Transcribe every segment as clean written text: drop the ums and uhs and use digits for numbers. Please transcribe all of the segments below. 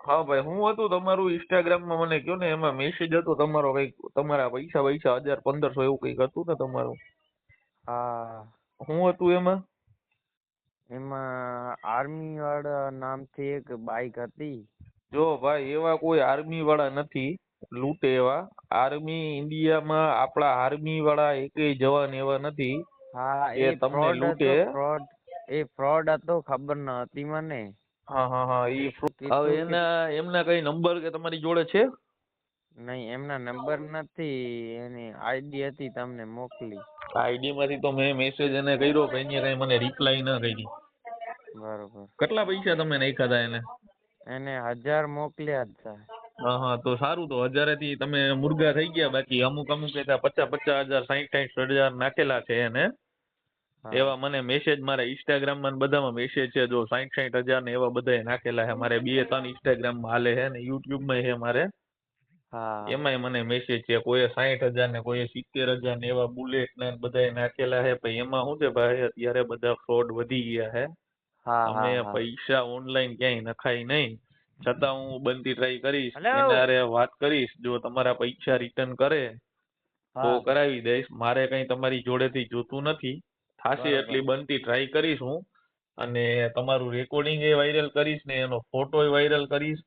હા ભાઈ, હું હતું તમારું ઇન્સ્ટાગ્રામમાં મને કયો ને, એમાં મેસેજ હતો તમારો કઈક, તમારા પૈસા પૈસા 1000 1500 એવું કઈક હતું ને તમારું. હા, હું હતું એમાં? એમાં આર્મી વાળા નામથી એક બાઈક હતી. જો ભાઈ, એવા કોઈ આર્મી વાળા નથી લૂંટે એવા. આર્મી ઇન્ડિયામાં આપણા આર્મી વાળા એકેય જવાન એવા નથી હા, એ કે તમને ફ્રોડ લૂંટે. હતો, ફ્રોડ. એ ફ્રોડ હતો, ખબર ન હતી મને. હા હા હા, હવે કીધું કે એમના કઈ નંબર કે તમારી જોડે છે? નહીં, એમના નંબર નથી, એની આઈડી હતી, તમને મોકલી. આઈડી માંથી તો મેં મેસેજ એને કર્યો, પણ એને કઈ મને રિપ્લાય ન કરી. બરોબર. કેટલા પૈસા તમે નાખ્યા હતા એને? એને 1000 મોકલ્યા હતા. હા હા, તો સારું, તો 1000 થી તમે મુર્ગા થઈ ગયા. બાકી અમુક અમુક 50 50 હજાર 60 60 હજાર નાખેલા છે એને. હા એવા મને મેસેજ મારા ઇન્સ્ટાગ્રામ માં બધામાં મેસેજ છે. જો 60 60 હજાર ને એવા બધા નાખેલા છે મારે. 2 3 ઇન્સ્ટાગ્રામ માં હાલે છે ને યુટ્યુબ માં છે મારે. હા એમાંય મને મેસેજ છે, કોઈ 60 હજાર ને કોઈ 70 હજાર ને એવા બુલેટ ને બધા નાખેલા છે. ભાઈ એમાં શું છે ભાઈ, અત્યારે બધા ફ્રોડ વધી ગયા છે. હા અમે હા હા. પૈસા ઓનલાઈન ક્યાંય નખાય નહીં. છતાં હું બનતી ટ્રાય કરીશ, એના હલો. હારે વાત કરીશ. જો તમારા પૈસા રિટર્ન કરે તો હા. કરાવી દઈશ. મારે કઈ તમારી જોડેથી જોતું નથી. થાશે બરોબર. એટલી બનતી ટ્રાય કરીશ હું. અને તમારું રેકોર્ડિંગ એ વાયરલ કરીશ ને એનો ફોટો વાયરલ કરીશ.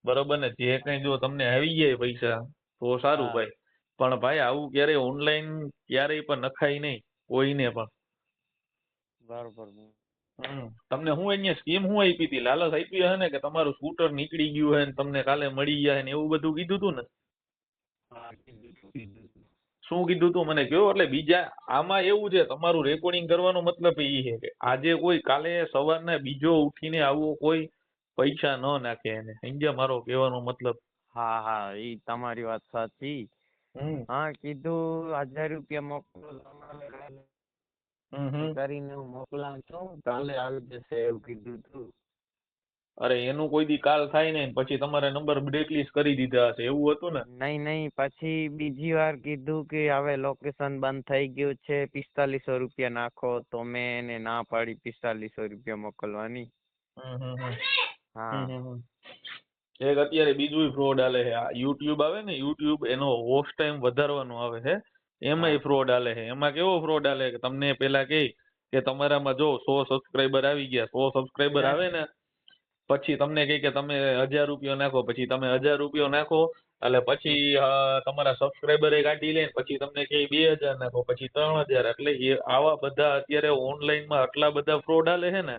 બરોબર ને? જે કઈ જો તમને આવી જાય પૈસા તો સારું હા. ભાઈ. પણ ભાઈ, આવું ક્યારેય ઓનલાઈન ક્યારેય પણ નખાય નહીં કોઈને પણ. બરોબર. તમને હું અહીંયા સ્કીમ હું આપી હતી? લાલચ આપી હે ને કે તમારું સ્કૂટર નીકળી ગયું હે ને તમને કાલે મળી જાય ને એવું બધું કીધું તું ને? હા, કીધું તું. શું કીધું તું મને કયો? એટલે બીજા આમાં એવું છે, તમારું રેકોર્ડિંગ કરવાનો મતલબ એ છે કે આજે કોઈ કાલે સવારના બીજો ઉઠીને આવો કોઈ પૈસા ન નાખે એને. સમજ્યા મારો કહેવાનો મતલબ? હા હા, એ તમારી વાત સાચી. હમ હા, કીધું 1000 રૂપિયા મોકલો તમારે, હમ હમ. કરીને હું મોકલાવું છું, કાલે આવી જશે એવું કીધું તું. અરે એનું કોઈ દી કાલ થાય ને પછી તમારા નંબર બ્લેકલિસ્ટ કરી દીધા હશે એવું હતું ને? નહીં નહીં, પછી બીજી વાર કીધું કે હવે લોકેશન બંધ થઈ ગયું છે, 4500 રૂપિયા નાખો. તો મેં એને ના પાડી 4500 રૂપિયા મોકલવાની. હમ હમ હમ હમ હા હમ હમ. એક અત્યારે બીજું ફ્રોડ હાલે છે. આ યુટ્યુબ આવે ને, યુટ્યુબ એનો વોચ ટાઈમ વધારવાનો આવે છે. હા એમાંય ફ્રોડ હાલે છે. એમાં કેવો ફ્રોડ હાલે કે તમને પેલા કે તમારામાં જો 100 સબસ્ક્રાઈબર આવી ગયા, 100 સબસ્ક્રાઈબર આવે ને પછી તમને કે તમે 1000 રૂપિયા નાખો. પછી તમે 1000 રૂપિયા નાખો એટલે પછી તમારા સબસ્ક્રાઈબર એ કાઢી લે. પછી તમને કે 2000 નાખો, પછી 3000. એટલે આવા બધા અત્યારે ઓનલાઈનમાં આટલા બધા ફ્રોડ હાલે છે ને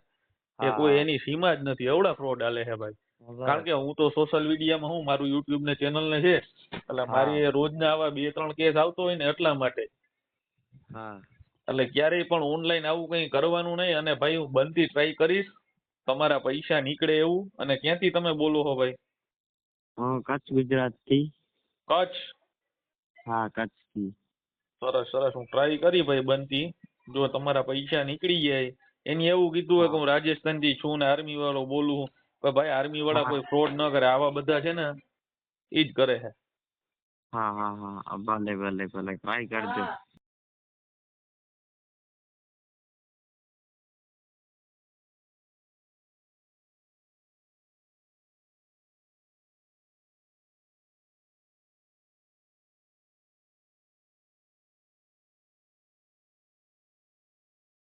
કે કોઈ હા એની સીમા જ નથી. એવડા ફ્રોડ હાલે છે ભાઈ. કારણ બરોબર. કે હું તો સોશિયલ મીડિયામાં મારું યુટ્યુબ ને ચેનલ ને છે, એટલે હા મારી રોજના આવા 2 3 કેસ આવતો હોય ને એટલા માટે. હા. એટલે ક્યારેય પણ ઓનલાઈન આવું કઈ કરવાનું નહીં. અને ભાઈ હું બનતી ટ્રાય કરીશ તમારા પૈસા નીકળે એવું. અને ક્યાંથી તમે બોલો છો ભાઈ? હું કચ્છ ગુજરાત થી. કચ્છ? હા, કચ્છ થી. સરસ સરસ, હું ટ્રાય કરી ભાઈ બનતી. જો તમારા પૈસા નીકળી જાય. એને એવું કીધું હોય કે હા હું રાજસ્થાન થી છું ને આર્મી વાળો બોલું. પણ ભાઈ, આર્મી વાળા હા કોઈ ફ્રોડ ન કરે. આવા બધા છે ને ઈ જ કરે છે. હા હા હા, ભલે ભલે ભલે, ટ્રાય કરજો.